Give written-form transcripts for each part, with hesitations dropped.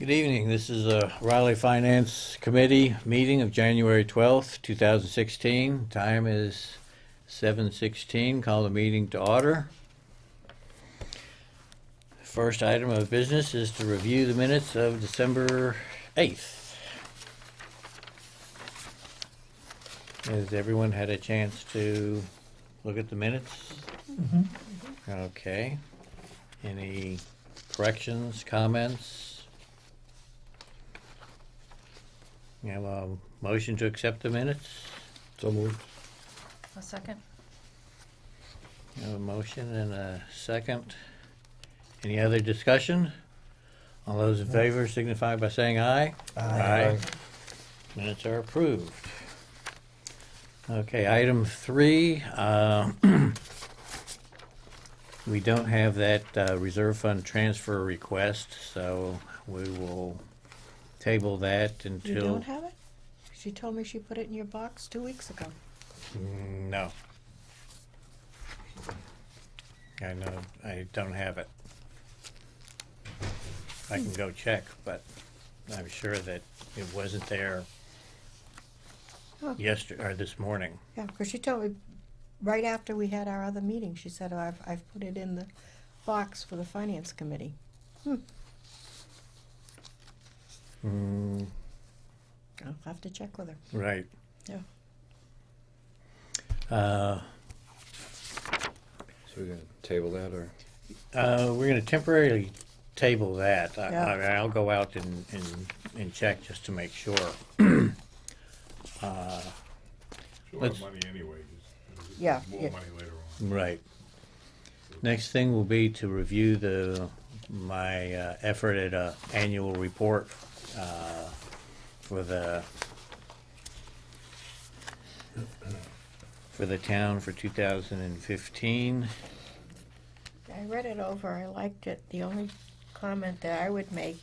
Good evening. This is a Raleigh Finance Committee meeting of January 12th, 2016. Time is 7:16. Call the meeting to order. First item of business is to review the minutes of December 8th. Has everyone had a chance to look at the minutes? Okay. Any corrections, comments? You have a motion to accept the minutes? So moved. A second. You have a motion and a second. Any other discussion? All those in favor signify by saying aye. Aye. Minutes are approved. Okay, item 3. We don't have that reserve fund transfer request, so we will table that until... You don't have it? She told me she put it in your box 2 weeks ago. No. I know, I don't have it. I can go check, but I'm sure that it wasn't there Oh. yesterday, or this morning. Yeah, because she told me right after we had our other meeting, she said, oh, I've put it in the box for the finance committee. Mm, I'll have to check with her. right. Yeah. So we're gonna table that, or? We're gonna temporarily table that. Yeah. I'll go out and check just to make sure. She'll Let's- have money anyway, just Yeah, more yeah. money later on. Right. Next thing will be to review my effort at a annual report for the town for 2015. I read it over, I liked it. The only comment that I would make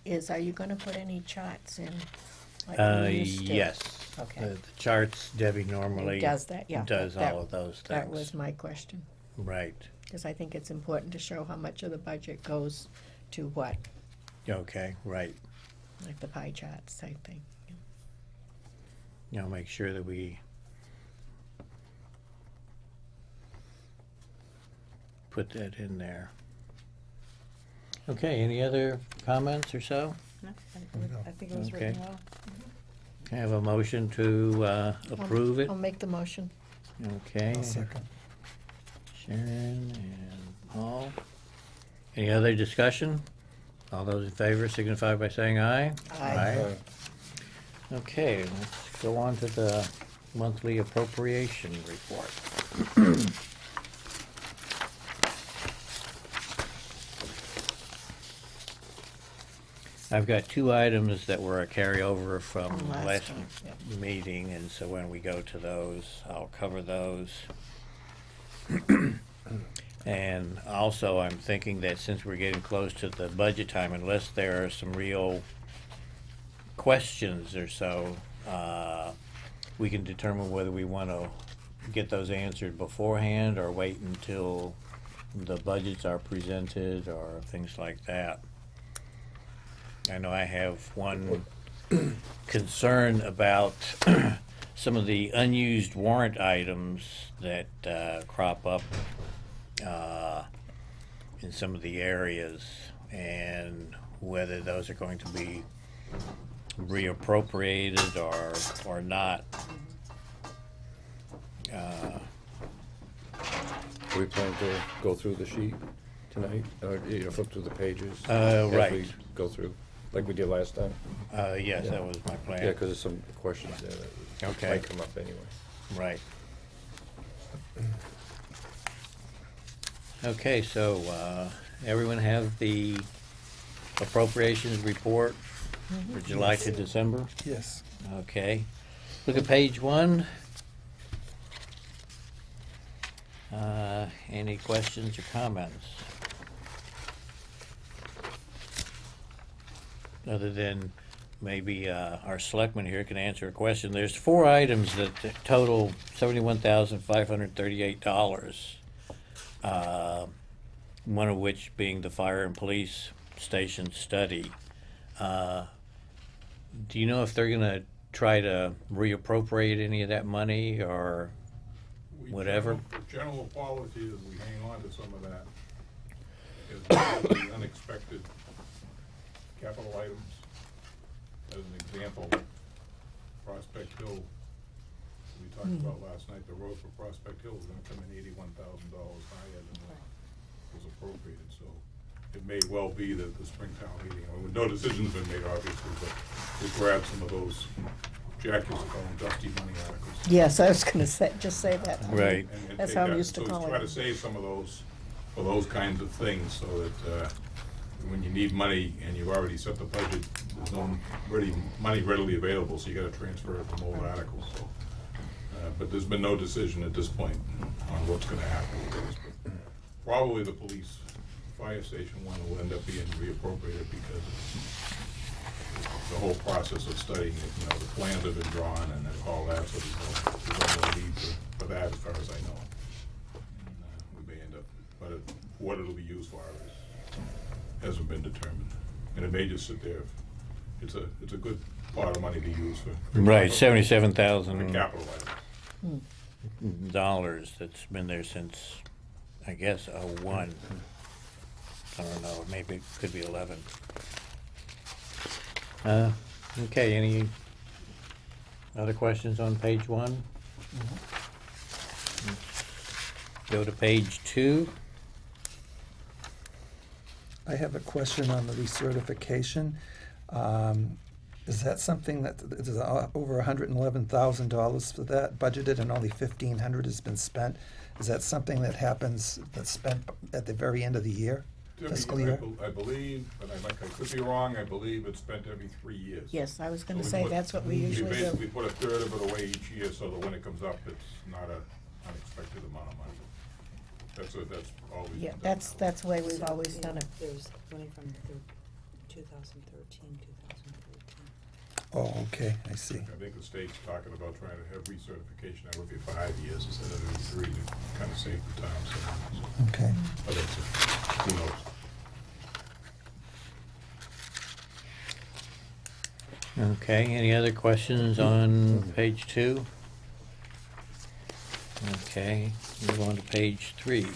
is, are you gonna put any charts in? Like you used to? Yes. Okay. The charts, Debbie normally Does that, yeah. does that- all of those things. That was my question, Right. because I think it's important to show how much of the budget goes to what, Okay, right. like the pie charts type thing. You know, make sure that we put that in there. Okay, any other comments or so? No, I think it was Okay. written well. Can I have a motion to approve it? I'll make the motion. Okay. Second. Sharon and Paul. Any other discussion? All those in favor signify by saying aye. Aye. Okay, let's go on to the monthly appropriation report. I've got 2 items that were a carryover from From last last time, yep. meeting, and so when we go to those, I'll cover those. And also, I'm thinking that since we're getting close to the budget time, unless there are some real questions or so, we can determine whether we want to get those answered beforehand or wait until the budgets are presented or things like that. I know I have one concern about some of the unused warrant items that crop up in some of the areas, and whether those are going to be reappropriated or not. Do we plan to go through the sheet tonight, or, flip through the pages? Right. As we go through, like we did last time? Yes, Yeah. that was my plan. Yeah, because there's some questions there that Okay. might come up anyway. Right. Okay, so everyone have the appropriations report for July to December? Yes. Okay. Look at page 1. Any questions or comments? Other than maybe our selectman here can answer a question. There's 4 items that total $71,538. One of which being the fire and police station study. Do you know if they're gonna try to reappropriate any of that money, or whatever? The general policy is we hang on to some of that. As the unexpected capital items. As an example, Prospect Hill, we talked about last night, the road for Prospect Hill is gonna come in $81,000 higher than what was appropriated, so it may well be that the Springtown meeting, no decision's been made obviously, but we'll grab some of those, Jack used to call them dusty money articles. Yes, I was gonna say, just say that. Right. And That's take how I'm that. used to So calling try to it. save some of those for those kinds of things, so that, when you need money and you've already set the budget, there's no money readily available, so you gotta transfer it from old articles, so. But there's been no decision at this point on what's gonna happen with those. But probably the police fire station one will end up being reappropriated because the whole process of studying it, the plans have been drawn and all that, so there's no need for that as far as I know. And, we may end up, but what it'll be used for hasn't been determined. And it may just sit there. It's a good pot of money to use for. Right, for $77,000 capital items. that's been there since, I guess, '01. I don't know, maybe it could be 11. Okay, any other questions on page 1? Go to page 2. I have a question on the recertification. Is that something that, is over $111,000 for that budgeted and only $1,500 has been spent? Is that something that happens, that's spent at the very end of the year, fiscal year? I believe, but I could be wrong, I believe it's spent every 3 years. Yes, I was So gonna we say, put- that's what we usually We basically do. put a third of it away each year, so that when it comes up, it's not an unexpected amount of money. That's always been Yeah, done that's that way. the way we've always done it. There's money from 2013, 2014. Oh, okay, I see. I think the state's talking about trying to have recertification every 5 years instead of every 3 to kind of save the town. So, Okay. but that's, who knows? Okay, any other questions on page 2? Okay, move on to page 3.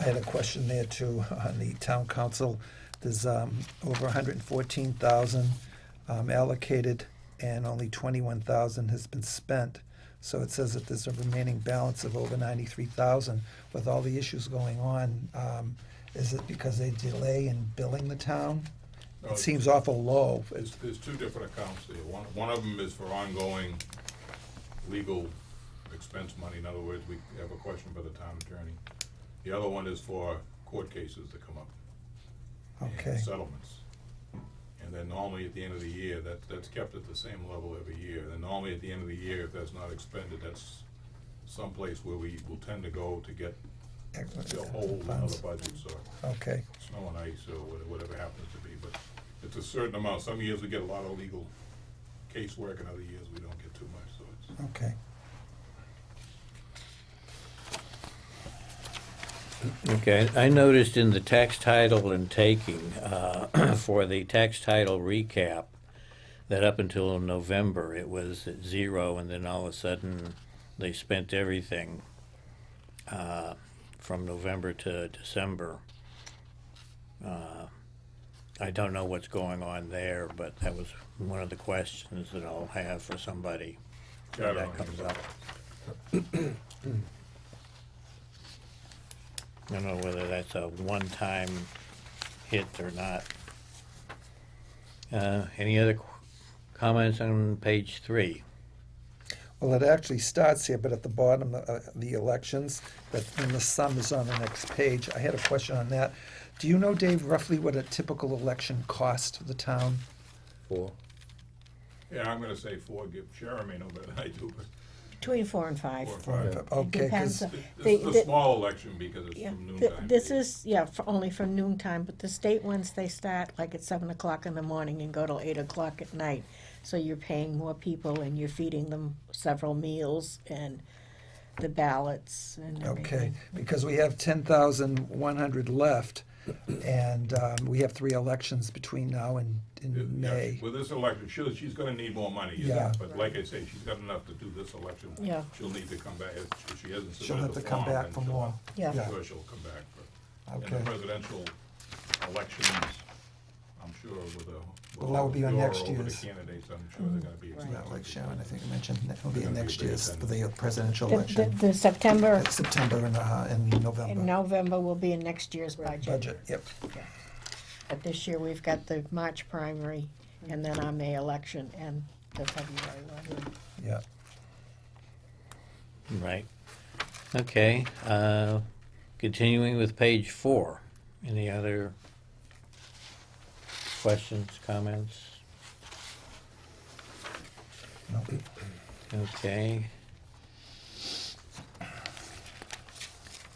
I had a question there too on the town council. There's over 114,000 allocated and only 21,000 has been spent. So it says that there's a remaining balance of over 93,000. With all the issues going on, is it because they delay in billing the town? No, It seems awful low. There's 2 different accounts there. One of them is for ongoing legal expense money. In other words, we have a question for the town attorney. The other one is for court cases that come up. Okay. And settlements. And then normally at the end of the year, that's kept at the same level every year. And normally at the end of the year, if that's not expended, that's someplace where we will tend to go to get the whole other Funds. budgets or Okay, snow and ice or whatever happens to be. But it's a certain amount. Some years we get a lot of legal casework, and other years we don't get too much, so it's. okay. Okay, I noticed in the tax title and taking, for the tax title recap, that up until November, it was at 0, and then all of a sudden, they spent everything from November to December. I don't know what's going on there, but that was one of the questions that I'll have for somebody Yeah, I when don't that know. comes up. I don't know whether that's a one-time hit or not. Any other comments on page 3? Well, it actually starts here, but at the bottom, the elections, but then the sum is on the next page. I had a question on that. Do you know, Dave, roughly what a typical election cost the town? 4. Yeah, I'm gonna say 4. Sharon may know better than I do, but Between 4 and 5. 4 or 5. Okay, Depends because, on- This is The- a small election because it's Yeah, from noon time. this is, only from noon time, but the state ones, they start like at 7 o'clock in the morning and go till 8 o'clock at night. So you're paying more people and you're feeding them several meals and the ballots and okay, everything. because we have 10,100 left, And we have 3 elections between now and in Yeah, May. with this election, she's gonna need more money, Yeah. but like I say, she's got enough to do this election. Yeah. She'll need to come back, if she hasn't She'll submitted have the to come form, back then for she'll- more. Yeah. Yeah. I'm sure she'll come back, but in Okay. the presidential elections, I'm sure with the. Well, that will be on with next over the year's. candidates, I'm sure they're gonna be Yeah, expensive. like Sharon, I think I mentioned, that will be in Gonna be next big year's for the attendance. presidential The, election. the September September and and November. November will be in next year's budget. Budget, yep. But this year, we've got the March primary, and then our May election, and the February one. Yeah. Right. Okay, continuing with page 4. Any other questions, comments? No. Okay.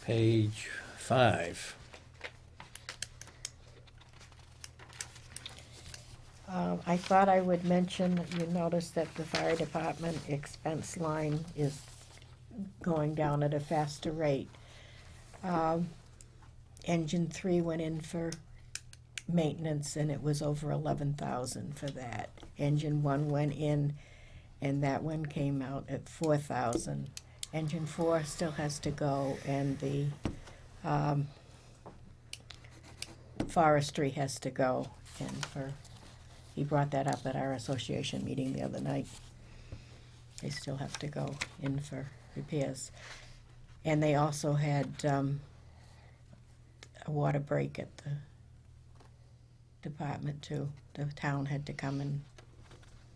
Page 5. I thought I would mention, you notice that the fire department expense line is going down at a faster rate. Engine 3 went in for maintenance and it was over 11,000 for that. Engine 1 went in and that one came out at 4,000. Engine 4 still has to go, and the forestry has to go. And he brought that up at our association meeting the other night. They still have to go in for repairs. And they also had a water break at the department too. The town had to come and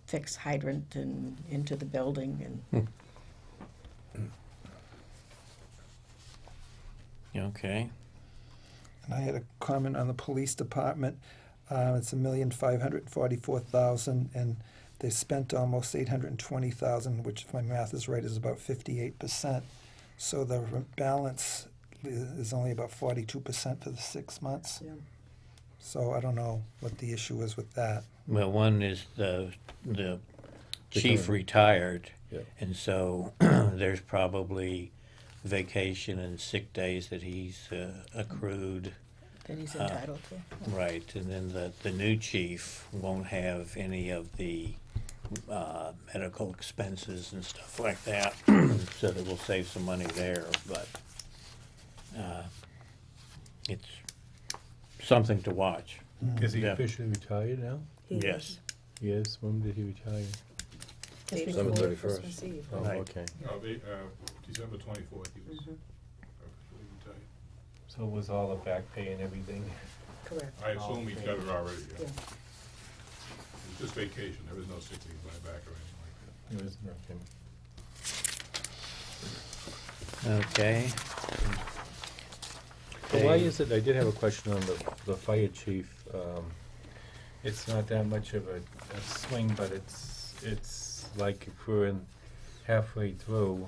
fix hydrant and into the building and Okay. And I had a comment on the police department. It's $1,544,000, and they spent almost $820,000, which, if my math is right, is about 58%. So the balance is only about 42% for the 6 months. Yeah. So I don't know what the issue is with that. Well, one is the chief retired, Yeah. and so there's probably vacation and sick days that he's accrued. that he's entitled to. Right, and then the new chief won't have any of the medical expenses and stuff like that, so that we'll save some money there, but it's something to watch. Is he Yeah. officially retired now? Yes. Yes, when did he retire? Just December before 31st. Christmas Eve. Oh, Right. okay. No, December 24th, he was officially retired. So it was all the back pay and everything? Correct. I assume he's got it already, yeah. Yeah. It's just vacation, there is no sick leave by back or anything like that. There was nothing. Okay. So why is it, I did have a question on the fire chief. It's not that much of a swing, but it's like if we're in halfway through,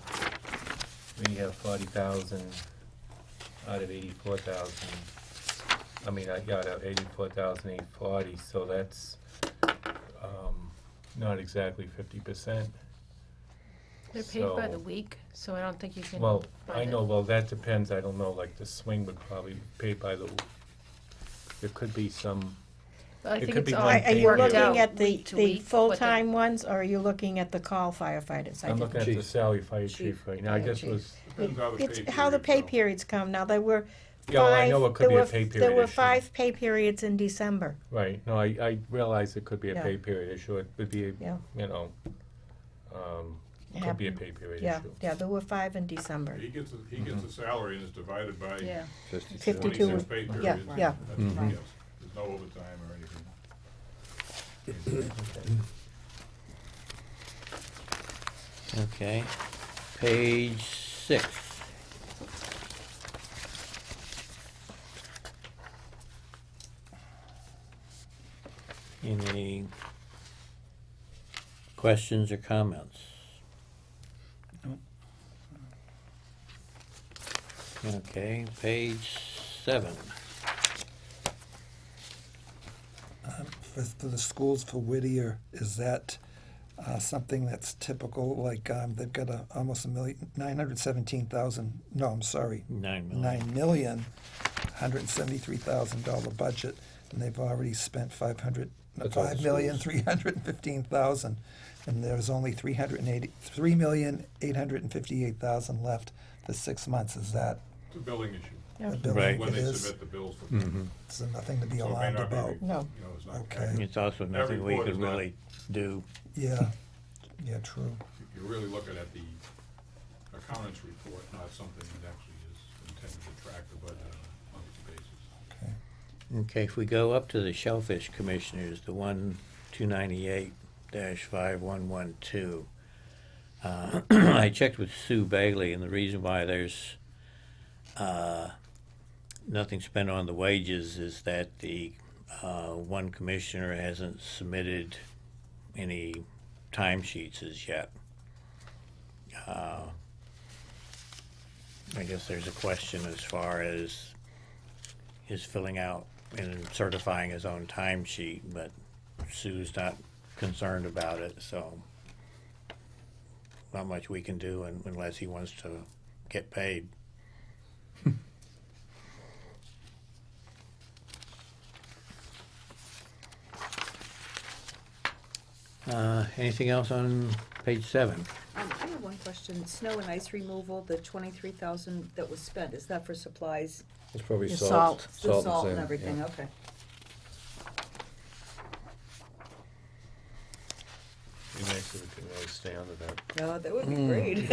we have 40,000 out of 84,000. I mean, I got out 84,840, so that's not exactly 50%. They're paid by So- the week, so I don't think you can. Well, by I the- know, well, that depends, I don't know, like the swing would probably pay by the, there could be some, But I it think could it's be all one Are thing you or the worked other. looking out at the, week to the week, what full-time ones, or are you looking at the call firefighters? I I'm didn't- looking at the Chief. salary fire chief right now, I Yeah, guess chief. was, Depends how the pay It's how the pay periods go. periods come. Now, there were yeah, well, I know five- it could be there a were- pay There period were issue. 5 pay periods in December. Right, no, I realize it could be a Yeah. pay period issue, it would be, Yeah. you know, could be a pay period Yeah, issue. yeah, there were 5 in December. He gets a salary and it's divided by Yeah. 52 26 was- pay yeah, periods. yeah. That's what he gets. There's no overtime or anything. Okay. Page 6. Any questions or comments? No. Okay, page 7. For the schools for Whittier, is that something that's typical? Like, they've got almost 917,000, no, I'm sorry, 9 million. 9 million. $173,000 budget, and they've already spent That's all the $5,315,000, and there's only $3,858,000 left for 6 months. Is that It's a billing issue. Yeah. a bill? Right. When It they is. submit the bills for. So nothing to be So it may alarmed not be, about. No. You know, it's not. Okay. It's also nothing we report could is not- really do. Yeah, yeah, true. You're really looking at the accountant's report, not something that actually is intended to track the budget on a monthly basis. Okay. Okay, if we go up to the Shellfish Commissioners, the 298-5112. I checked with Sue Bailey, and the reason why there's nothing spent on the wages is that the one commissioner hasn't submitted any timesheets as yet. I guess there's a question as far as his filling out and certifying his own timesheet, but Sue's not concerned about it, so not much we can do unless he wants to get paid. Anything else on page 7? I have one question. Snow and ice removal, the 23,000 that was spent, is that for supplies? It's probably The salt. The salt sand, and everything, yeah. okay. Be nice if we could really stay under that. No, that would be great.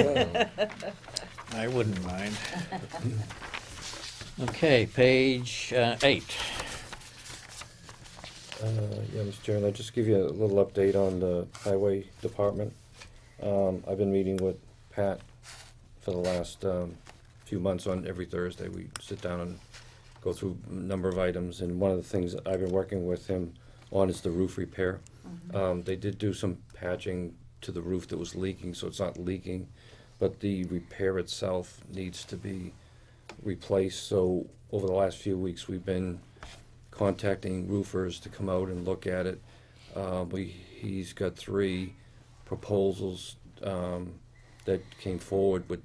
I wouldn't mind. Okay, page 8. Yeah, Mr. Chairman, I'll just give you a little update on the highway department. I've been meeting with Pat for the last few months. On every Thursday, we sit down and go through a number of items, and one of the things that I've been working with him on is the roof repair. They did do some patching to the roof that was leaking, so it's not leaking, but the repair itself needs to be replaced. So over the last few weeks, we've been contacting roofers to come out and look at it. He's got 3 proposals that came forward with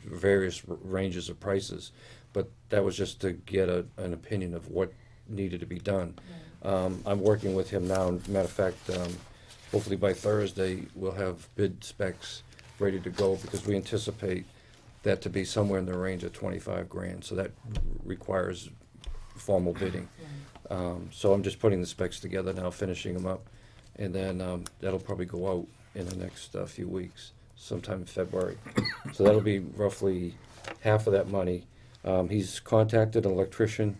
various ranges of prices, but that was just to get an opinion of what needed to be done. I'm working with him now, and matter of fact, hopefully by Thursday, we'll have bid specs ready to go, because we anticipate that to be somewhere in the range of 25 grand, so that requires formal bidding. So I'm just putting the specs together now, finishing them up, and then that'll probably go out in the next few weeks, sometime in February. So that'll be roughly half of that money. He's contacted an electrician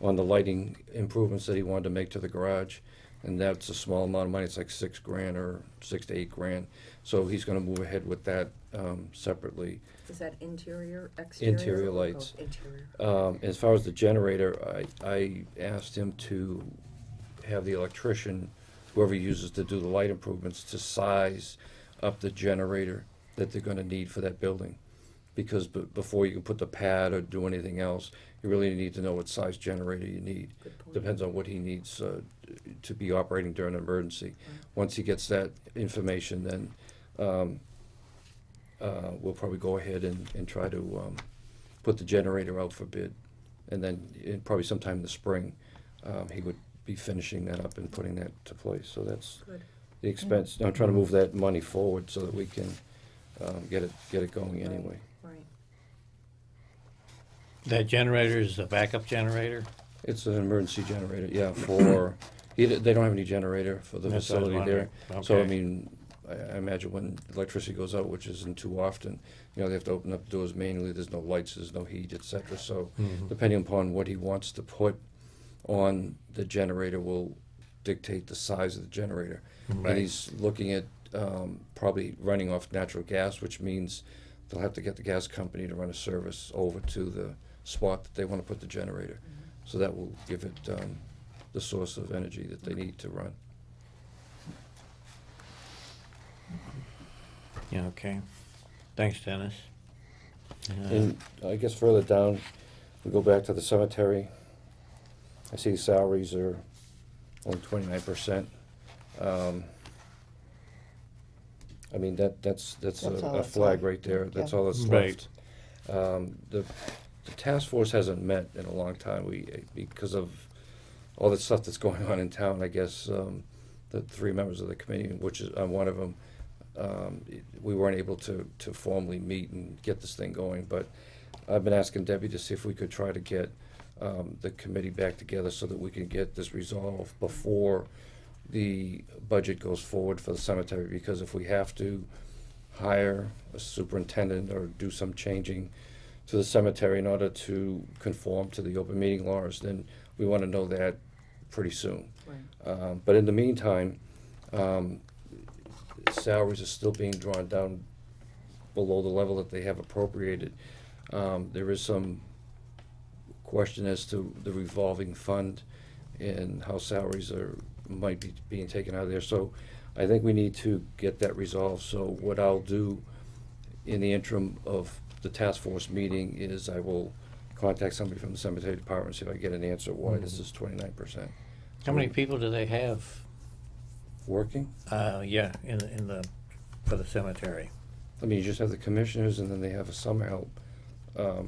on the lighting improvements that he wanted to make to the garage, and that's a small amount of money. It's like $6 grand or $6 to $8 grand. So he's going to move ahead with that separately. Is that interior, exterior? Interior lights. Oh, interior. As far as the generator, I asked him to have the electrician, whoever he uses to do the light improvements, to size up the generator that they're gonna need for that building. Because before you can put the pad or do anything else, you really need to know what size generator you need. Good point. Depends on what he needs to be operating during an emergency. Once he gets that information, then we'll probably go ahead and try to put the generator out for bid. And then probably sometime in the spring, he would be finishing that up and putting that to place. So that's Good. the expense. I'm trying to move that money forward so that we can get it going anyway. Right. That generator is a backup generator? It's an emergency generator, yeah, for, they don't have any generator for the That's what I was facility there. wondering. So, I Okay. mean, I imagine when electricity goes out, which isn't too often, you know, they have to open up the doors manually, there's no lights, there's no heat, et cetera. So depending upon what he wants to put on the generator will dictate the size of the generator. Right. And he's looking at probably running off natural gas, which means they'll have to get the gas company to run a service over to the spot that they want to put the generator. So that will give it the source of energy that they need to run. Yeah, okay. Thanks, Dennis. And I guess further down, we go back to the cemetery. I see salaries are only 29%. I mean, that's That's all a it's flag on. right there. That's Yeah. all that's Right. left. the task force hasn't met in a long time. Because of all the stuff that's going on in town, I guess, the three members of the committee, which is, I'm one of them, we weren't able to formally meet and get this thing going, but I've been asking Debbie to see if we could try to get the committee back together so that we can get this resolved before the budget goes forward for the cemetery, because if we have to hire a superintendent or do some changing to the cemetery in order to conform to the open meeting laws, then we want to know that pretty soon. Right. But in the meantime, salaries are still being drawn down below the level that they have appropriated. There is some question as to the revolving fund and how salaries might be being taken out of there. So I think we need to get that resolved. So what I'll do in the interim of the task force meeting is I will contact somebody from the cemetery department, see if I get an answer why this is 29%. How many people do they have, Working? yeah, for the cemetery? I mean, you just have the commissioners and then they have a summer help,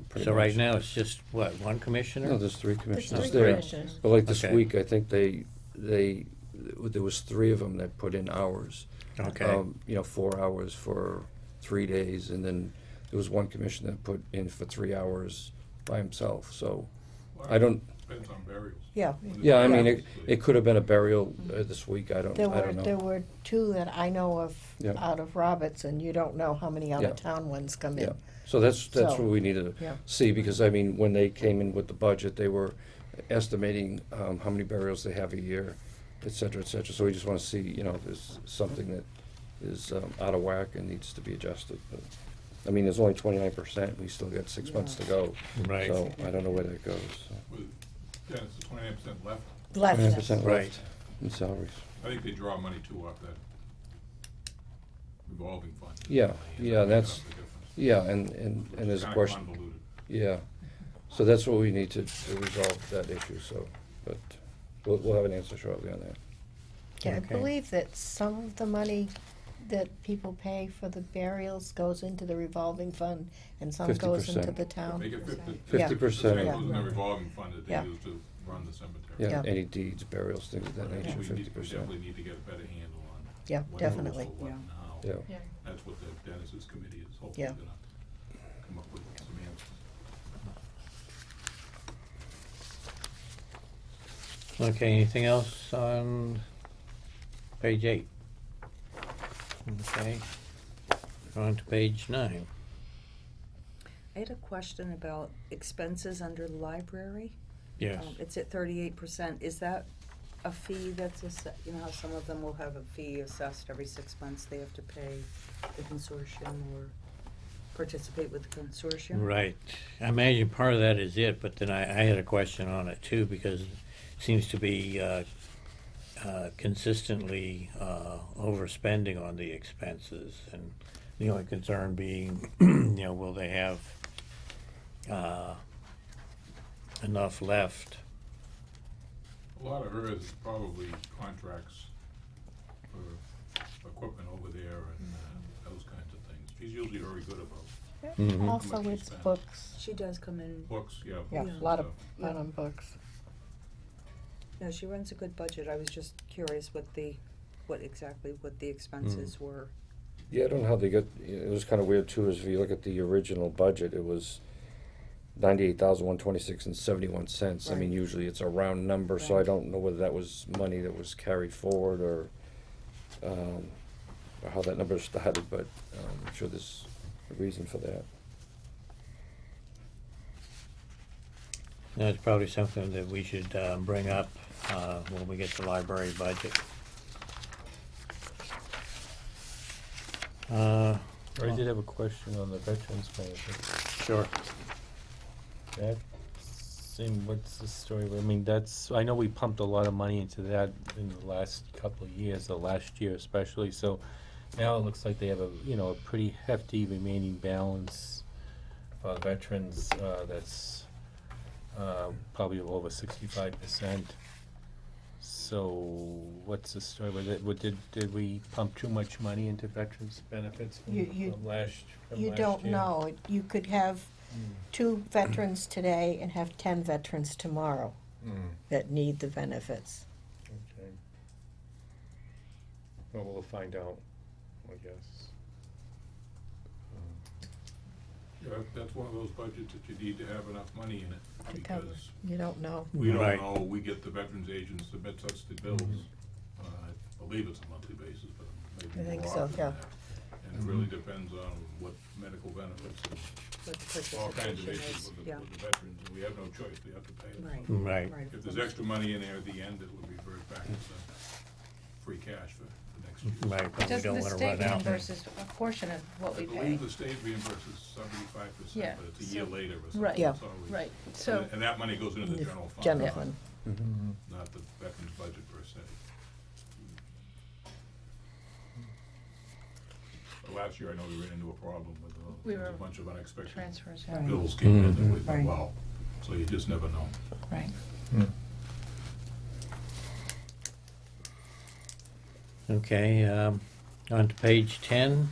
pretty So right much. now, it's just, what, one commissioner? No, there's three There's commissioners three there. commissioners. But like this Okay. week, I think there was three of them that put in hours. Okay. 4 hours for 3 days, and then there was one commissioner that put in for 3 hours by himself, so I don't, Depends on burials. Yeah. When there's yeah, I mean, burials, it could have been a burial this week, I don't There know. were two that I know of Yeah. out of Roberts, and you don't know how many Yeah. out-of-town ones come Yeah, in. so that's So, what we needed yeah. to see, because I mean, when they came in with the budget, they were estimating how many burials they have a year, et cetera, so we just wanna see, if there's something that is out of whack and needs to be adjusted, but, I mean, there's only 29%, we still got 6 months to go. Right. So I don't know where that goes, so. Dennis, the 29% left. Left. 29% Right. left in salaries. I think they draw money too off that revolving fund. Yeah, Make that's, up the difference. yeah, and Which there's is a kinda question, convoluted. yeah. So that's what we need to resolve that issue, so, but we'll have an answer shortly on that. Yeah, I Okay. believe that some of the money that people pay for the burials goes into the revolving fund, and some goes into 50%. the town. Make it 50. Yeah. 50%. It Yeah. goes in the revolving fund that Yeah. they use to run the cemetery. Yeah, Yeah. any deeds, burials, things of that I think nature, we 50%. definitely need to get a better handle on. Yeah, what definitely. goes for what Yeah. and how. Yeah. Yeah. That's what the Dennis's committee is hopefully Yeah. gonna come up with some answers. Okay, anything else on page 8? Okay, on to page 9. I had a question about expenses under the library. Yes. It's at 38%. Is that a fee that's how some of them will have a fee assessed every 6 months they have to pay the consortium or participate with the consortium? Right. I imagine part of that is it, but then I had a question on it too, because it seems to be consistently overspending on the expenses, and the only concern being, will they have enough left? A lot of hers is probably contracts for equipment over there and those kinds of things. She's usually very good about Mhm. Also, How much you it's spend. books. She does come in. books, yeah. Yeah, books a lot and stuff. on books. No, she runs a good budget. I was just curious what the expenses were. Yeah, I don't know how they got, it was kinda weird too, is if you look at the original budget, it was 98,126 and 71 cents. I mean, Right. usually it's a round number, so I Right. don't know whether that was money that was carried forward or how that number started, but I'm sure there's a reason for that. That's probably something that we should bring up when we get the library budget. I did have a question on the veterans benefit. Sure. That what's the story? I mean, I know we pumped a lot of money into that in the last couple of years, the last year especially, so now it looks like they have a pretty hefty remaining balance for veterans, that's probably over 65%. So what's the story with it? Did we pump too much money into veterans benefits from You last You year? don't know. You could have 2 veterans today and have 10 veterans tomorrow Mm, that need the benefits. okay. Well, we'll find out, I guess. Yeah, that's one of those budgets that you need to have enough money in it, To cover. because You don't know. we don't Right. know, we get the veterans agents submit us the bills. I believe it's a monthly basis, but I maybe think more so, often yeah. than that. And it really depends on what medical benefits What the and all kinds of participation issues is, with yeah. the veterans, and we have no choice, we have to pay them. Right. Right. Right. If there's extra money in there at the end, it will revert back as free cash for the next year. Right, but we Doesn't don't the wanna state run out. reimburses a portion of what we I pay? believe the state reimburses 75%, Yeah, but it's a year so- later or something. Right, Yeah. It's always- Right, so, And that money goes into the general fund. General Yeah. fund. Not the veterans budget per se. But last year, I know we ran into a problem with We there was were a bunch of unexpected transfers, Right. bills came in that we, Right. wow, so you just never know. Right. Okay, on to page 10.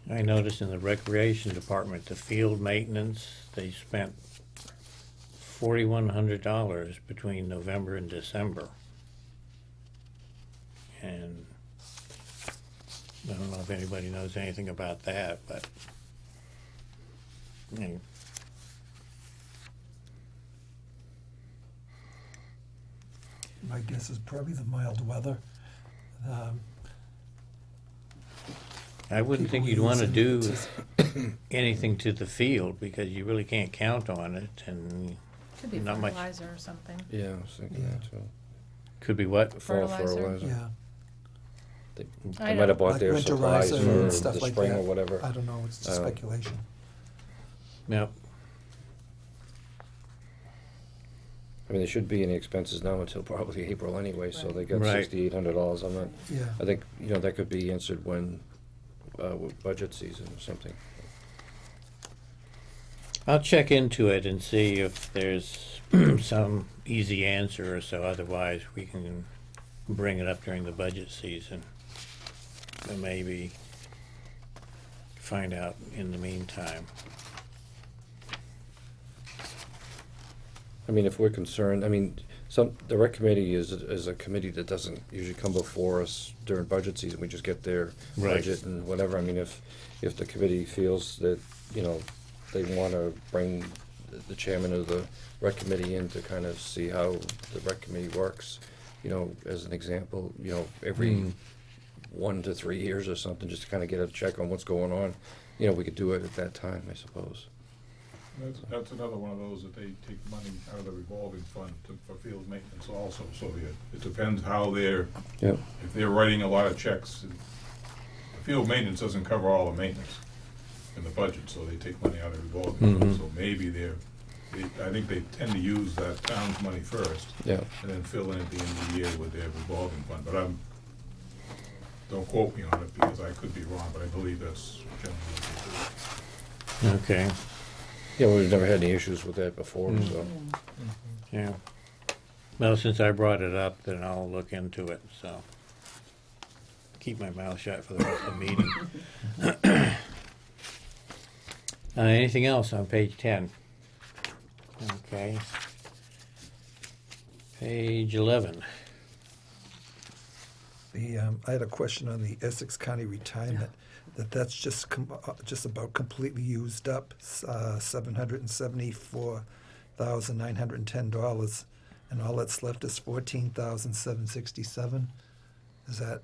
I noticed in the recreation department, the field maintenance, they spent $4,100 between November and December. And I don't know if anybody knows anything about that, but you know, My guess is probably the mild weather. I wouldn't think People you'd want to using do it to- anything to the field because you really can't count on it, and could be not much. fertilizer or something. Yeah, I was thinking that too. Could be what? Fall Fertilizer. fertilizer. Yeah, They I they know. might have bought like their supplies winterizer for and stuff the like spring that. or whatever. I don't know, it's just Um, speculation. Yep. I mean, there shouldn't be any expenses now until probably April anyway, so they got Right. $6,800. I'm not, Yeah, I think, that could be answered when, with budget season or something. I'll check into it and see if there's some easy answer or so. Otherwise, we can bring it up during the budget season. And maybe find out in the meantime. I mean, if we're concerned, the rec committee is a committee that doesn't usually come before us during budget season. We just get their Right. budget and whatever. I mean, if the committee feels that, they wanna bring the chairman of the rec committee in to kind of see how the rec committee works, as an example, every 1 to 3 years or something, just to kind of get a check on what's going on, we could do it at that time, I suppose. That's another one of those that they take money out of the revolving fund for field maintenance also, so it depends how they're, Yeah. if they're writing a lot of checks, the field maintenance doesn't cover all the maintenance in the budget, so they take money out of the revolving fund, so maybe I think they tend to use that town's money first, Yeah. and then fill in at the end of the year with their revolving fund, but don't quote me on it, because I could be wrong, but I believe that's generally what they do. Okay. Yeah, we've never had any issues with that before, so. Yeah. Well, since I brought it up, then I'll look into it, so. Keep my mouth shut for the rest of the meeting. Anything else on page 10? Okay. Page 11. I had a question on the Essex County retirement, that's just about completely used up, $774,910, and all that's left is $14,767. Is that,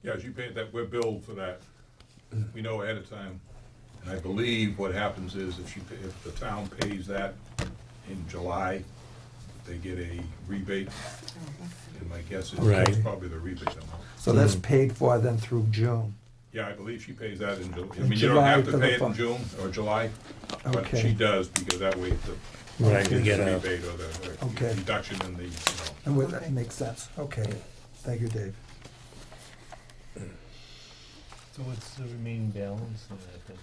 Yeah, she paid that, we're billed for that. We know ahead of time. And I believe what happens is if the town pays that in July, they get a rebate. And my guess is that's Right. probably the rebate amount. so that's paid for then through June? Yeah, I believe she pays that in July. I In mean, you don't July have for to the pay it in fund. June or July, but Okay. she does, because that way the Right, you get a, rebate or the Okay. reduction in the, And with, that makes sense, okay. Thank you, Dave. So what's the remaining balance of that then?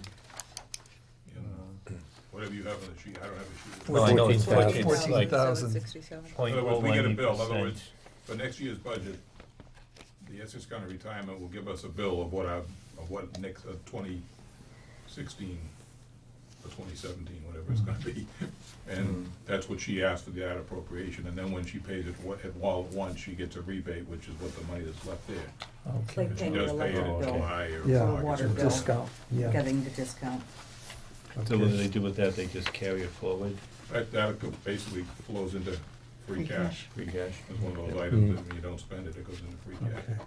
whatever you have on the sheet, I don't have a sheet. Well, I know it's 14,000. 14, like 14,000. 767. In other words, we get a bill, in other 0.018%. words, for next year's budget, the Essex County Retirement will give us a bill of what next, 2016 or 2017, whatever it's gonna be. And that's what she asked for that appropriation, and then when she pays it all at once, she gets a rebate, which is what the money that's left there. It's like Okay. She paying your does pay it in electric bill, July or Yeah. or August. water or bill. Discount, yeah. getting the discount. So what do Okay. they do with that? They just carry it forward, That basically flows into free cash. free cash? It's one of those items that when you don't spend it, it goes into free cash.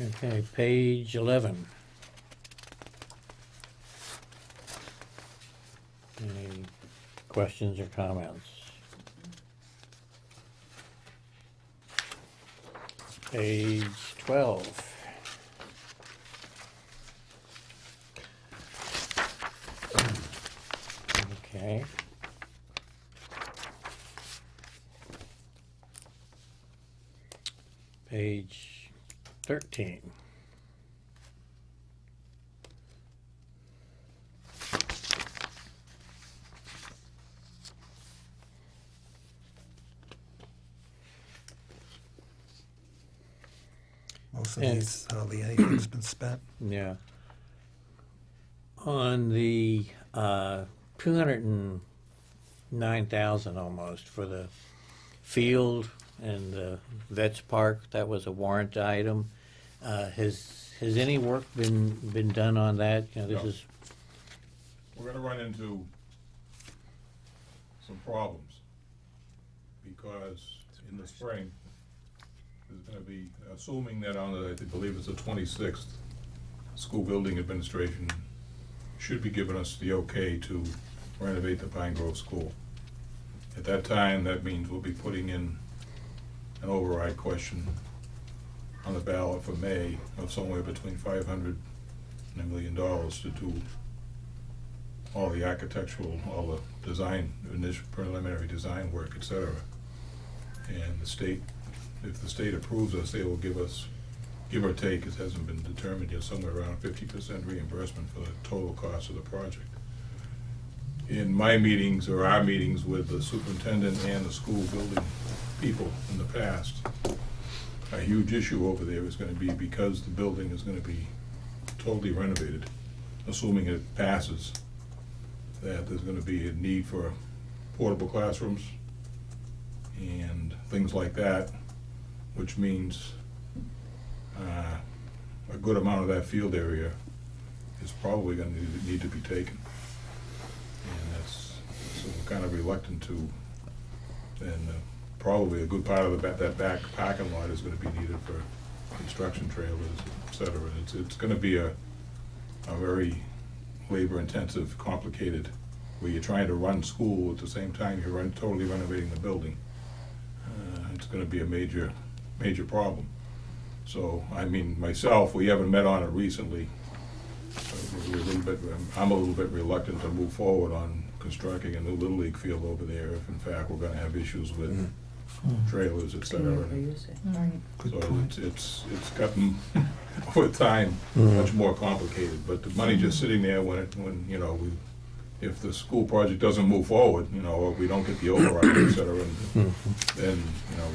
Okay. Okay, page 11. Any questions or comments? Page 12. Okay. Page 13. Most of And- these, hardly anything's been spent. Yeah. On the 209,000 almost for the field and the Vets Park, that was a warrant item. Has any work been done on that? You know, this No. is, We're gonna run into some problems, because in the spring, there's gonna be, assuming that on the, I believe it's the 26th, School Building Administration should be giving us the okay to renovate the Pine Grove School. At that time, that means we'll be putting in an override question on the ballot for May of somewhere between $500 and $1 million to do all the architectural, all the design, initial preliminary design work, et cetera. And the state, if the state approves us, they will give us, give or take, it hasn't been determined yet, somewhere around 50% reimbursement for the total cost of the project. In my meetings, or our meetings with the superintendent and the school building people in the past, a huge issue over there is gonna be, because the building is gonna be totally renovated, assuming it passes, that there's gonna be a need for portable classrooms and things like that, which means a good amount of that field area is probably gonna need to be taken. And that's, so we're kind of reluctant to, and probably a good part of that back parking lot is gonna be needed for construction trailers, et cetera. And it's gonna be a very labor-intensive, complicated, where you're trying to run school at the same time you're totally renovating the building. It's gonna be a major problem. So, I mean, myself, we haven't met on it recently. I'm a little bit reluctant to move forward on constructing a new Little League field over there if in fact we're gonna have issues with trailers, et cetera. Use it, right. Good So point. it's gotten, over time, much more complicated, but the money just sitting there when, you know, if the school project doesn't move forward, you know, or we don't get the override, et cetera, and then, you know,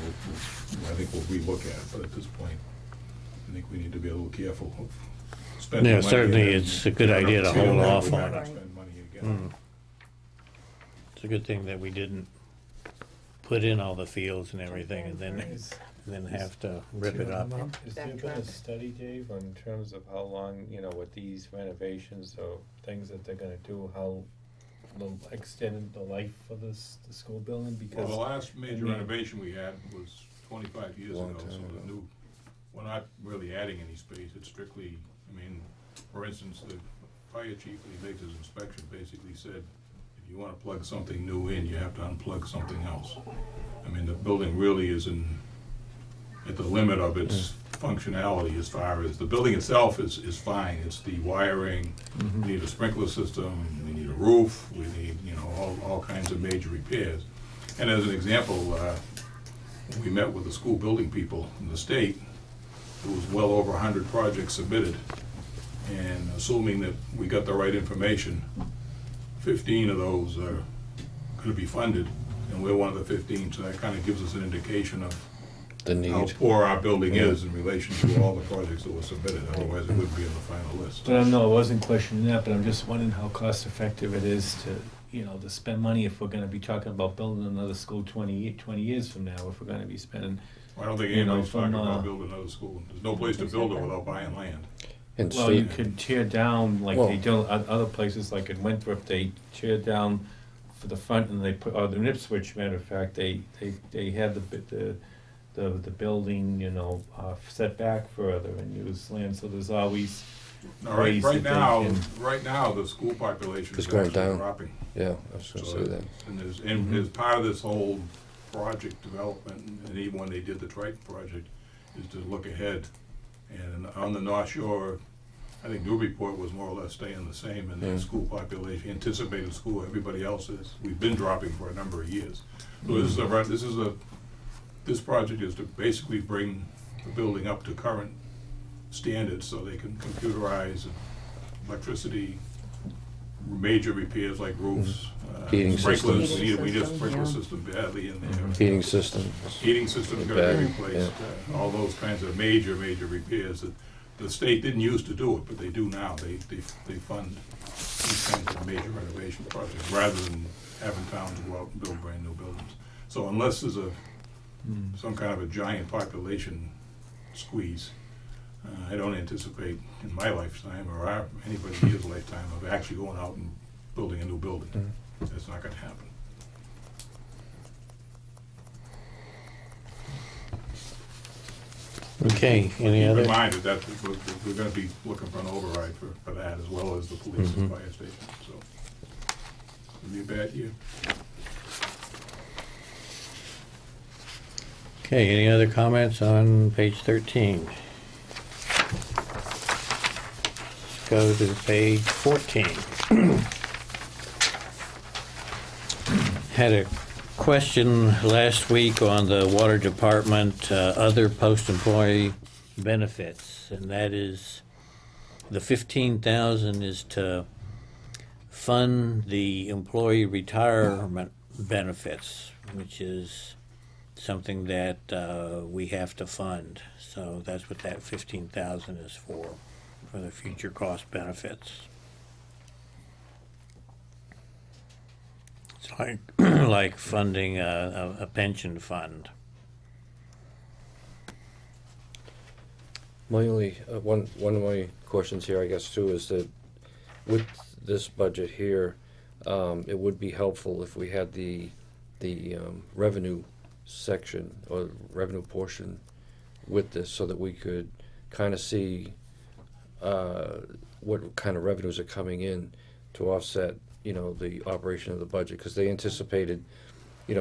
I think we'll relook at it, but at this point, I think we need to be a little careful of spending Yeah, money. certainly and then it's a good idea to we don't hold have- off we might on not it. spend money again. it's a good thing that we didn't put in all the fields and everything and then have to rip it up. Has there been a Backtrack. study, Dave, in terms of how long, you know, with these renovations or things that they're gonna do, how they'll extend the life of the school building? Well, Because the last major mean- renovation we had was 25 years Long ago, so time ago. the new, we're not really adding any space, it's strictly, I mean, for instance, the fire chief, when he makes his inspection, basically said, if you wanna plug something new in, you have to unplug something else. I mean, the building really is at the limit of its functionality as far as, the building itself is fine, it's the wiring, we need a sprinkler system, we need a roof, we need, you know, all kinds of major repairs. And as an example, we met with the school building people in the state, there was well over 100 projects submitted, and assuming that we got the right information, 15 of those are gonna be funded, and we're one of the 15, so that kind of gives us an indication of The how need. poor our building Yeah. is in relation to all the projects that were submitted, otherwise it wouldn't be in the final list. But no, I wasn't questioning that, but I'm just wondering how cost effective it is to, to spend money if we're gonna be talking about building another school 20 years from now, if we're gonna be spending. I don't think You know, anybody's talking from, about building another school. There's no place to build it without buying land. And Well, you state, could tear down, like Well- they do at other places, like in Winthrop, they tear down for the front and they put, or in Ipswich, matter of fact, they had the building, set back further and use land, so there's always, Now, ways right that they now, can- right now, the school population It's is going actually down. dropping. yeah, I was gonna So say that. And as part of this whole project development, and even when they did the Triton project, is to look ahead. And on the North Shore, I think Newburyport was more or less staying the same in their Yeah. school population, anticipated school, everybody else is. We've been dropping for a number of years. So this project is to basically bring the building up to current standards so they can computerize electricity, major repairs like roofs, Heating sprinklers. systems. We need a Heating sprinkler system, system badly in there. Heating system. Heating system's gotta Bad, be replaced, all those kinds of major repairs that the state didn't used to do it, but they do now. They fund these kinds of major renovation projects rather than having towns go out and build brand new buildings. So unless there's some kind of a giant population squeeze, I don't anticipate in my lifetime or anybody here's lifetime of actually going out and building a new building. That's not gonna happen. Okay, any Keep other? in mind that we're gonna be looking for an override for that as well as the police and fire station, so. It'll be a bad year. Okay, any other comments on page 13? Let's go to page 14. Had a question last week on the water department, other post-employee benefits, and that is, the 15,000 is to fund the employee retirement benefits, which is something that we have to fund. So that's what that 15,000 is for the future cost benefits. It's like like funding a pension fund. My only, one of my questions here, I guess, too, is that with this budget here, it would be helpful if we had the revenue section or revenue portion with this so that we could kind of see what kind of revenues are coming in to offset, the operation of the budget, because they anticipated,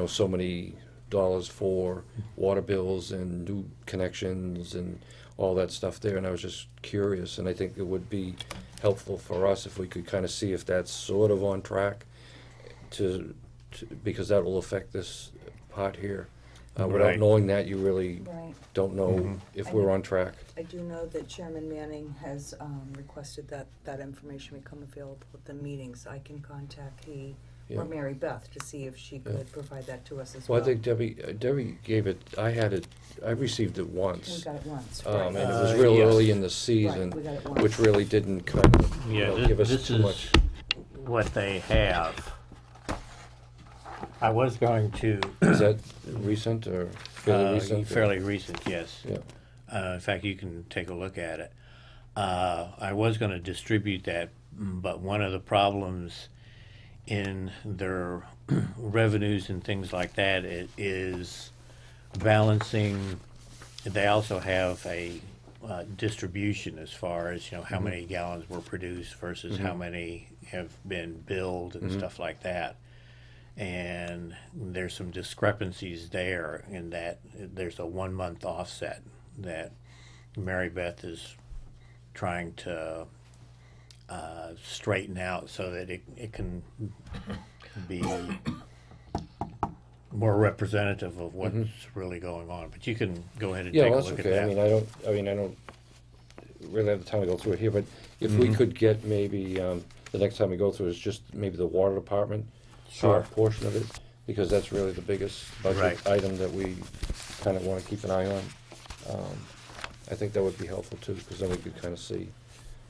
so many dollars for water bills and new connections and all that stuff there, and I was just curious, and I think it would be helpful for us if we could kind of see if that's sort of on track because that will affect this part here. Without Right. knowing that, you really Right. don't know if we're on track. I do know that Chairman Manning has requested that information become available at the meetings. I can contact he Yeah. or Mary Beth to see if she could provide that to us as Well, well. I think Debbie gave it, I received it We once. got it once, And it right? was real yes. early in the season, Right, we got it once. which really didn't kind of, give us This too is much. what they have. I was going to. Is that recent or fairly recent? Fairly recent, yes. Yeah. In fact, you can take a look at it. I was going to distribute that, but one of the problems in their revenues and things like that is balancing. They also have a distribution as far as how many gallons were produced versus how many have been billed and stuff like that. And there's some discrepancies there in that there's a 1 month offset that Mary Beth is trying to straighten out so that it can be more representative of what's really going on. But you can go ahead and Yeah, take well, a that's look okay. at that. I don't really have the time to go through it here, but if we could get maybe, the next time we go through is just maybe the water department Sure. portion of it, because that's really the biggest budget Right. item that we kind of want to keep an eye on. I think that would be helpful too, because then we could kind of see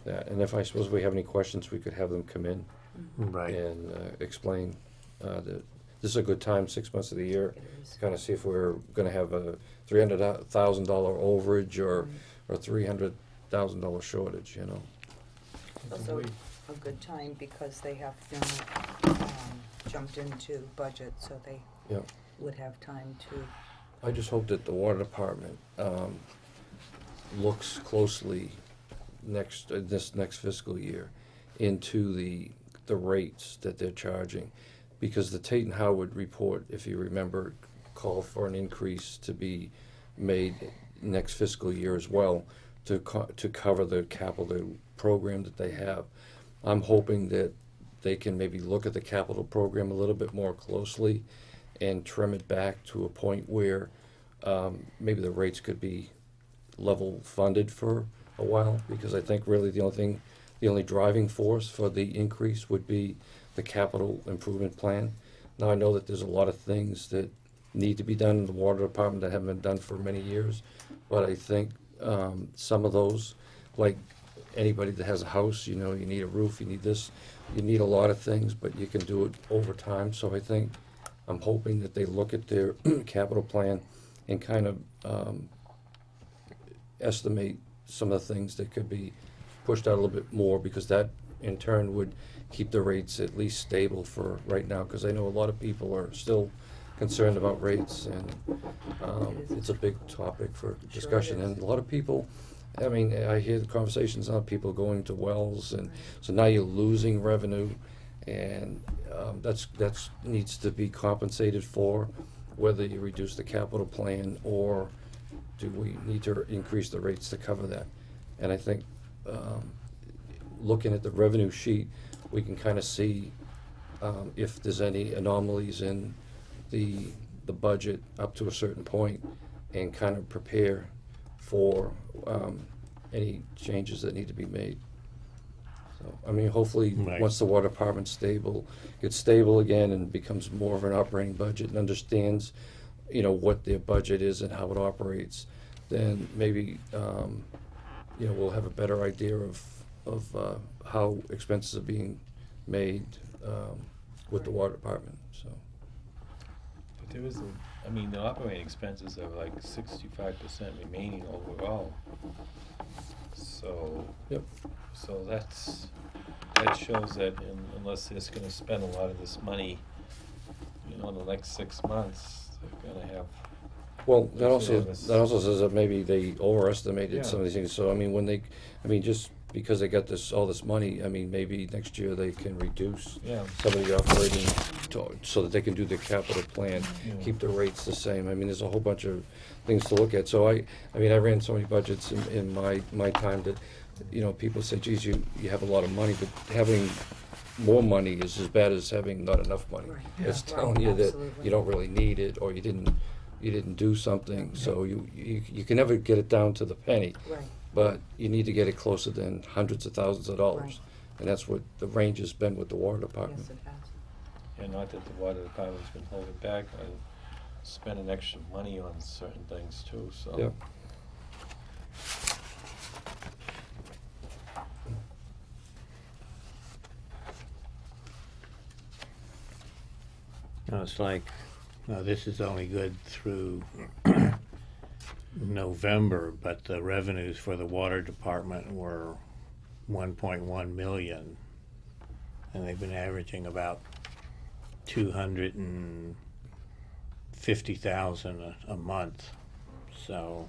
that. And if I suppose we have any questions, we could have them come in Right. and explain that this is a good time, 6 months of the year, It is. kind of see if we're going to have a $300,000 overage or $300,000 shortage, you know. It's also a good time because they have now jumped into budget, so they Yeah. would have time to. I just hope that the water department looks closely this next fiscal year into the rates that they're charging, because the Tate and Howard report, if you remember, called for an increase to be made next fiscal year as well to cover the capital program that they have. I'm hoping that they can maybe look at the capital program a little bit more closely and trim it back to a point where maybe the rates could be level funded for a while, because I think really the only driving force for the increase would be the capital improvement plan. Now, I know that there's a lot of things that need to be done in the water department that haven't been done for many years, but I think some of those, like anybody that has a house, you know, you need a roof, you need this, you need a lot of things, but you can do it over time. So I think, I'm hoping that they look at their capital plan and kind of estimate some of the things that could be pushed out a little bit more, because that in turn would keep the rates at least stable for right now, because I know a lot of people are still concerned about rates, and it's a big topic for discussion. is. And a lot of people, I mean, I hear the conversations on people going to wells, and so now you're losing revenue, and that's needs to be compensated for, whether you reduce the capital plan or do we need to increase the rates to cover that. And I think looking at the revenue sheet, we can kind of see if there's any anomalies in the budget up to a certain point, and kind of prepare for any changes that need to be made. So, I mean, hopefully, Right. once the water department's gets stable again and becomes more of an operating budget and understands, you know, what their budget is and how it operates, then maybe, you know, we'll have a better idea of how expenses are being made with the water department, so. But there is I mean, the operating expenses are like 65% remaining overall. So. Yep. So that shows that unless they're gonna spend a lot of this money, you know, in the next 6 months, they're gonna have. Well, that also Yes. says that maybe they overestimated some of Yeah. these things. So I mean, just because they got all this money, I mean, maybe next year they can reduce Yeah. some of the operating so that they can do their capital plan, Yeah. keep the rates the same. I mean, there's a whole bunch of things to look at. So I mean, I ran so many budgets in my time that, you know, people say, geez, you have a lot of money, but having more money is as bad as having not enough money. Right. It's Yeah. telling Right, you that absolutely. you don't really need it, or you didn't do something. So you can never get it down to the penny, Right. but you need to get it closer than hundreds of thousands of dollars. Right. And that's what the range has been with the water department. Yes, it has. And not that the water department's been holding back on spending extra money on certain things too, so. Yeah. No, it's like, this is only good through November, but the revenues for the water department were 1.1 million. And they've been averaging about 250,000 a month, so,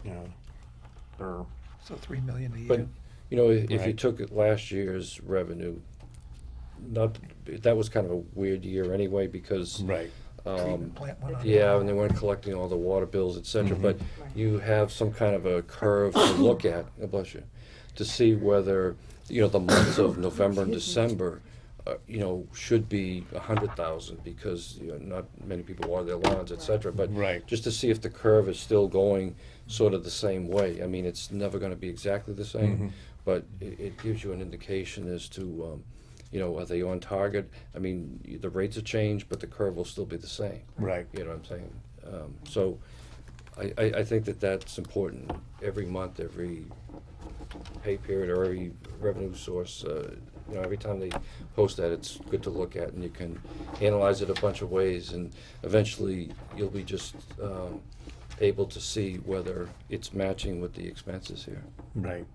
you know, they're, So 3 million a But, year. you know, if you Right. took last year's revenue, that was kind of a weird year anyway, because right, Treatment plant went on. yeah, and they weren't collecting all the water bills, et cetera, Mhm. but Right. you have some kind of a curve to look at, bless you, to see whether, you know, the months of November and December, you know, should be 100,000, because, you know, not many people water their lawns, et cetera, but right. just to see if the curve is still going sort of the same way. I mean, it's never gonna be exactly the same, Mhm. but it gives you an indication as to you know, are they on target? I mean, the rates have changed, but the curve will still be the same. Right. You know what I'm saying? So I think that that's important. Every month, every pay period, or every revenue source, you know, every time they post that, it's good to look at, and you can analyze it a bunch of ways, and eventually you'll be just able to see whether it's matching with the expenses here. Right.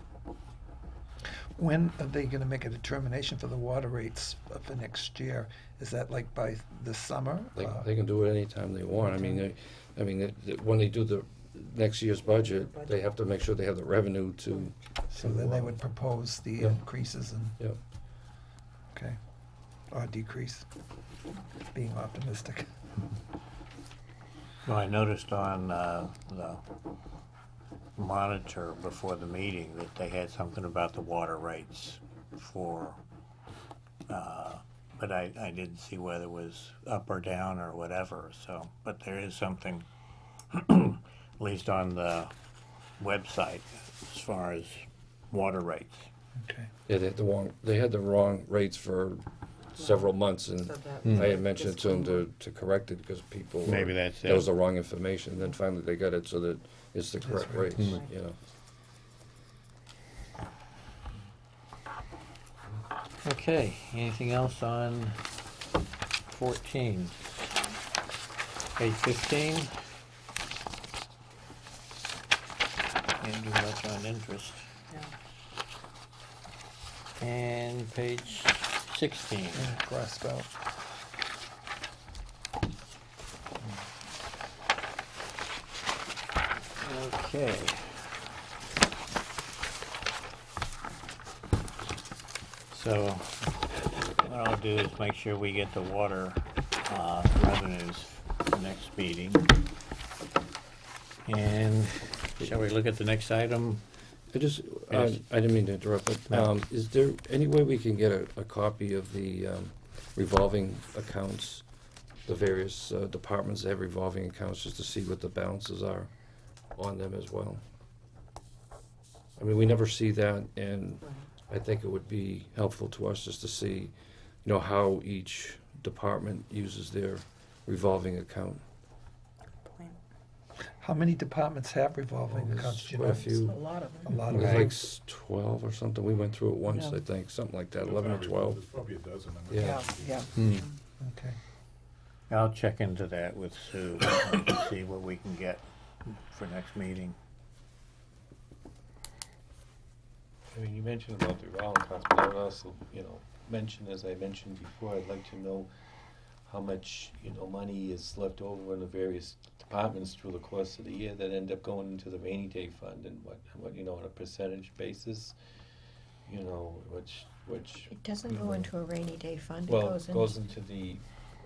When are they gonna make a determination for the water rates for next year? Is that like by the summer? They can do it anytime they want. I mean, when they do the next year's budget, they have to make sure they have the revenue to. So then they would propose the Yeah. increases and, Yeah. okay, or decrease, being optimistic. Well, I noticed on the monitor before the meeting that they had something about the water rates for, but I didn't see whether it was up or down or whatever, so, but there is something, at least on the website, as far as water rates. Okay. Yeah, they had the wrong rates for several months, and So that- I had mentioned it to them to correct it, because people. Maybe that's That was it. the wrong information, then finally they got it so that it's the That's correct right. rates, Mm. you know. Okay, anything else on 14? Page 15? Can't do much on interest. Yeah. And page 16. Yeah, crossed out. Okay. So, what I'll do is make sure we get the water revenues for next meeting. And shall we look at the next item? I just, Yes. I didn't mean to interrupt, but, No. is there any way we can get a copy of the revolving accounts? The various departments have revolving accounts, just to see what the balances are on them as well. I mean, we never see that, and Right. I think it would be helpful to us just to see, you know, how each department uses their revolving account. Point. How many departments have revolving There's accounts, do you quite a know? few. A lot of A them. lot It of was them. like 12 or something. We went through it once, Yeah. I think, something like that, 11 or 12. There's probably a dozen. I'm Yeah. not sure. Yeah. Hmm. Okay. I'll check into that with Sue and see what we can get for next meeting. I mean, you mentioned about the revolving accounts, but I would also, you know, mention, as I mentioned before, I'd like to know how much, you know, money is left over in the various departments through the course of the year that end up going into the rainy day fund, and what, you know, on a percentage basis, you know, which. It doesn't you go know, into a rainy day fund, it Well, goes it goes in into the.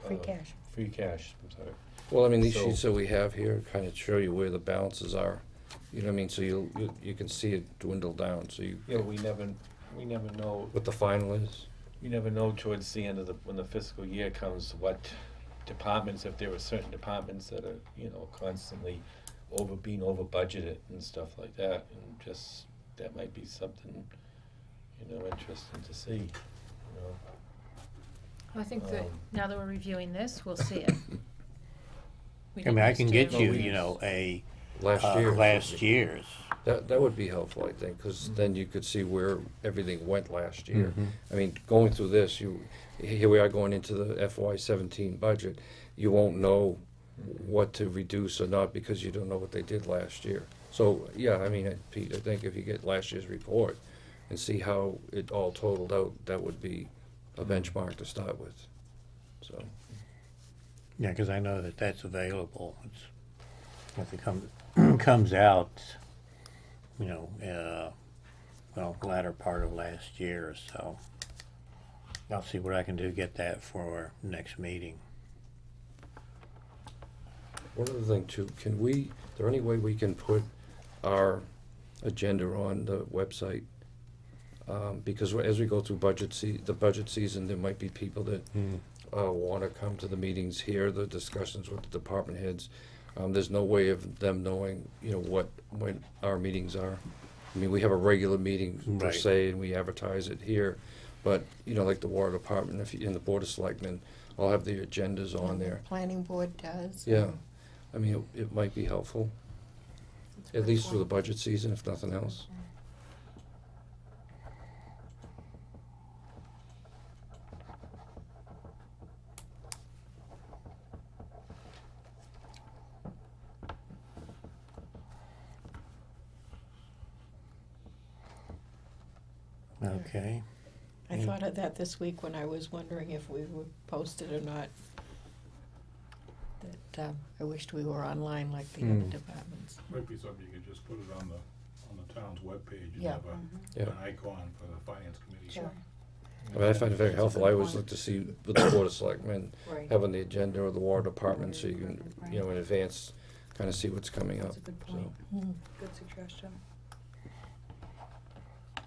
free cash. Free cash, I'm sorry. Well, I mean, these So- sheets that we have here kind of show you where the balances are. You know what I mean? So you can see it dwindle down, so you, You know, we never know, what the final is. you never know towards the end of when the fiscal year comes, what departments, if there are certain departments that are, you know, constantly being over budgeted and stuff like that, and just, that might be something, you know, interesting to see, you know. I think that Um, now that we're reviewing this, we'll see it. We I mean, did I this can too. get you, we- you know, a Last year. year's. That would be helpful, I think, because then you could see where everything went last year. Mhm. I mean, going through this, here we are going into the FY17 budget. You won't know what to reduce or not because you don't know what they did last year. So, yeah, I mean, Pete, I think if you get last year's report and see how it all totaled out, that would be a benchmark to start with, so. Yeah, because I know that that's available. If it comes out, you know, well, latter part of last year or so. I'll see what I can do to get that for next meeting. One other thing too, is there any way we can put our agenda on the website? Because as we go through the budget season, there might be people that wanna come to the meetings, hear the discussions with the department heads. There's no way of them knowing, you know, when our meetings are. I mean, we have a regular meeting per Right. se, and we advertise it here, But, like the water department, in the board of selectmen, all have their agendas on there. Planning board does. Yeah, I mean, it might be helpful, That's a at good least through the point. budget season, if nothing else. Okay. I thought of that this week when I was wondering if we would post it or not. That I wished we were online like the other departments. Might be something you could just put it on the town's webpage and Yeah. have Yeah. an icon for the finance committee. Sure. I mean, I find it very helpful. I always look to see with the board of selectmen, Right. having the agenda or the water department, so you Right. can, in advance, kind of see what's coming up. That's a good So, point. Mm. Good suggestion.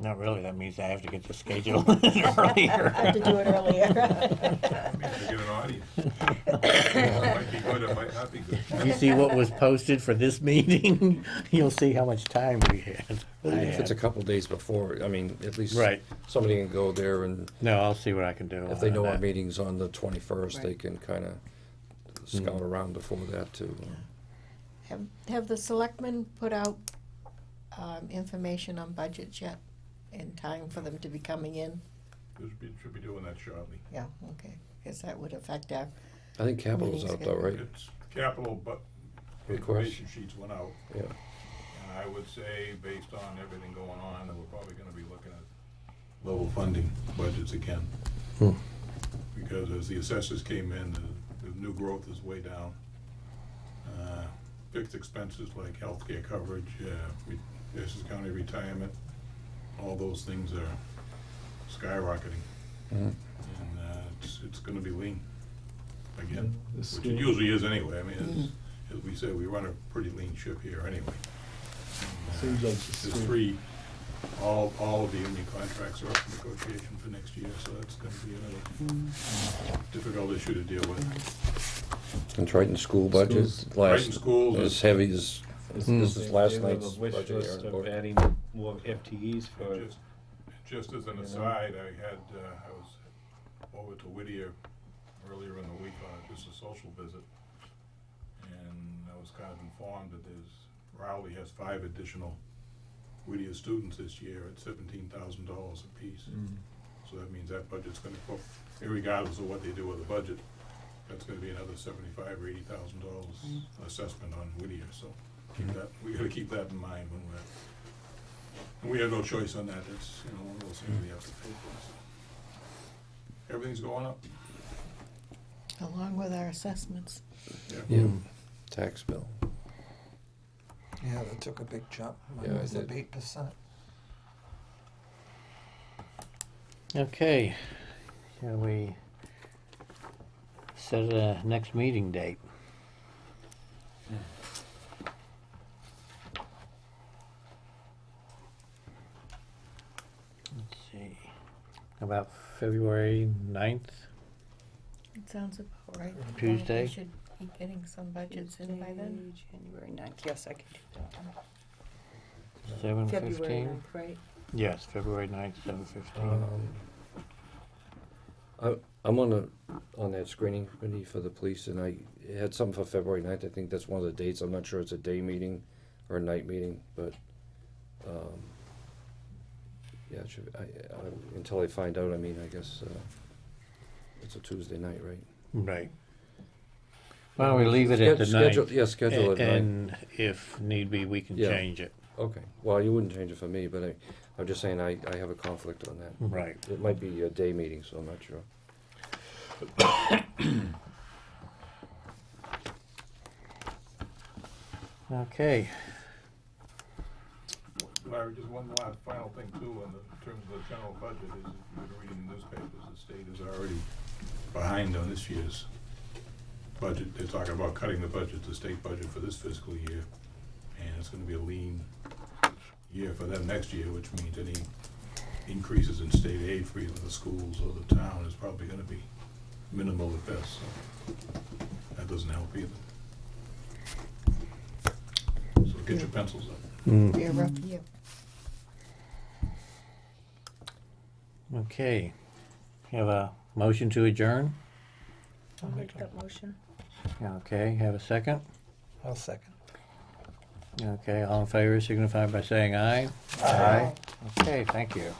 Not really, that means I have to get the schedule earlier. I had to do it earlier. Means you get an audience. It might be good, it might not be good. If you see what was posted for this meeting, you'll see how much time we had. Even if it's a couple days before, I mean, at least Right. somebody can go there, and No, I'll see what I can do. if they know on our that. meeting's on the 21st, they Right. can kind of scout around before that too. Have the selectmen put out information on budgets yet? In time for them to be coming in? Should be doing that shortly. Yeah, okay, because that would affect our, I think capital's Meetings out though, right? It's capital, but Request. information sheets went out. Yeah. And I would say, based on everything going on, that we're probably gonna be looking at level funding budgets again. Because as the assessors came in, the new growth is way down. Fixed expenses like healthcare coverage, Essex County retirement, all those things are skyrocketing. Mhm. And it's gonna be lean again, The which school- it usually is anyway. I mean, as we say, we run a pretty lean ship here anyway. Seems like the There's school- three, all of the union contracts are up for negotiation for next year, so that's gonna be another difficult issue to deal with. And Triton school budget, Schools. Triton schools as is- heavy as, this is last They have a night's wish budget list hearing. of adding more FTEs for. And just as an You know. aside, I was over to Whittier earlier in the week on just a social visit, and I was kind of informed that Rowley has 5 additional Whittier students this year at $17,000 apiece. So that means that budget's gonna go, irregardless of what they do with the budget, that's gonna be another $75,000 or $80,000 assessment on Whittier, so we gotta keep that in mind when and we have no choice on that, it's, one of those things we have to pay for, so. Everything's going up. along with our assessments. Yeah, tax bill. Yeah, that took a big jump. Yeah, Mine it was up did. 8%. Okay, shall we set a next meeting date? Let's see, about February 9th? It sounds about right. Tuesday? We should be getting some budgets in by then. Tuesday, January 9th, yes, I can do that one. 7:15? February 9th, right? Yes, February 9th, 7:15. I'm on that screening committee for the police, and I had something for February 9th. I think that's one of the dates. I'm not sure it's a day meeting or a night meeting, but, yeah, it should, until I find out, I mean, I guess, it's a Tuesday night, right? Right. Why don't we leave it at the night? Yeah, schedule it at night. And if need be, we can Yeah. change it. Okay, well, you wouldn't change it for me, but I'm just saying I have a conflict on that. Right. It might be a day meeting, so I'm not sure. Okay. Larry, just one last final thing too, in terms of the general budget, is if you've been reading the newspapers, the state is already behind on this year's budget. They're talking about cutting the budget, the state budget for this fiscal year, and it's gonna be a lean year for them next year, which means any increases in state aid for either the schools or the town is probably gonna be minimal at best, so that doesn't help either. So get your pencils up. Be a rough year. Okay. Have a motion to adjourn? I'll make that motion. Okay, have a second? I'll second. Okay, all in favor signify by saying aye. Aye. Okay, thank you.